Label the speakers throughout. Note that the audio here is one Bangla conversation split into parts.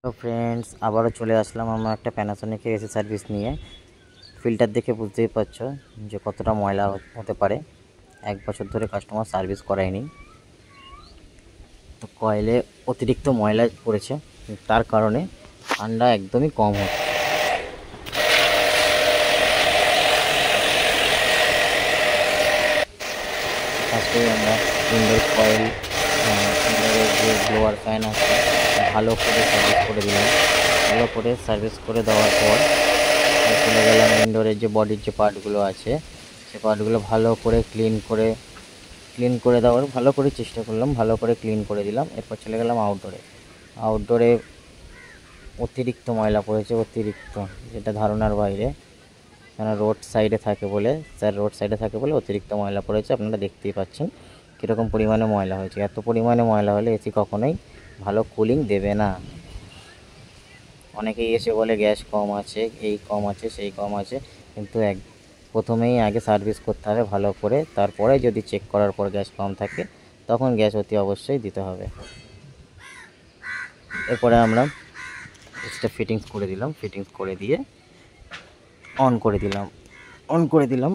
Speaker 1: তো ফ্রেন্ডস, আবারও চলে আসলাম আমরা একটা প্যানাসোনিকের এসি সার্ভিস নিয়ে। ফিল্টার দেখে বুঝতেই পারছো যে কতটা ময়লা হতে পারে। 1 বছর ধরে কাস্টমার সার্ভিস করায়নি, তো কয়েলে অতিরিক্ত ময়লা পড়েছে, তার কারণে ঠান্ডা একদমই কম হচ্ছে। ফার্স্টে আমরা উইন্ডোর কয়েল, উইন্ডোরের যে ব্লোয়ার ফ্যান আছে ভালো করে সার্ভিস করে দিলাম। ভালো করে সার্ভিস করে দেওয়ার পর চলে গেলাম ইনডোরের যে বডির যে পার্টগুলো আছে সে পার্টগুলো ভালো করে ক্লিন করে দেওয়ার ভালো করে চেষ্টা করলাম, ভালো করে ক্লিন করে দিলাম। এরপর চলে গেলাম আউটডোরে অতিরিক্ত ময়লা পড়েছে, অতিরিক্ত, যেটা ধারণার বাইরে। কেন রোড সাইডে থাকে বলে অতিরিক্ত ময়লা পড়েছে। আপনারা দেখতেই পাচ্ছেন কীরকম পরিমাণে ময়লা হয়েছে। এত পরিমাণে ময়লা হলে এসি কখনোই ভালো কুলিং দেবে না। অনেকেই এসে বলে গ্যাস কম আছে, এই কম আছে, সেই কম আছে, কিন্তু প্রথমেই আগে সার্ভিস করতে হবে ভালো করে, তারপরে যদি চেক করার পর গ্যাস কম থাকে তখন গ্যাস অতি অবশ্যই দিতে হবে। এরপরে আমরা এসিটা ফিটিংস করে দিয়ে অন করে দিলাম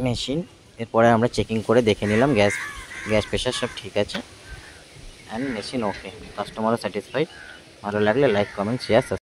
Speaker 1: মেশিন। এরপরে আমরা চেকিং করে দেখে নিলাম গ্যাস প্রেশার সব ঠিক আছে অ্যান্ড মেশিন ওকে। কাস্টমারও স্যাটিসফাইড। ভালো লাগলে লাইক, কমেন্ট, শেয়ার।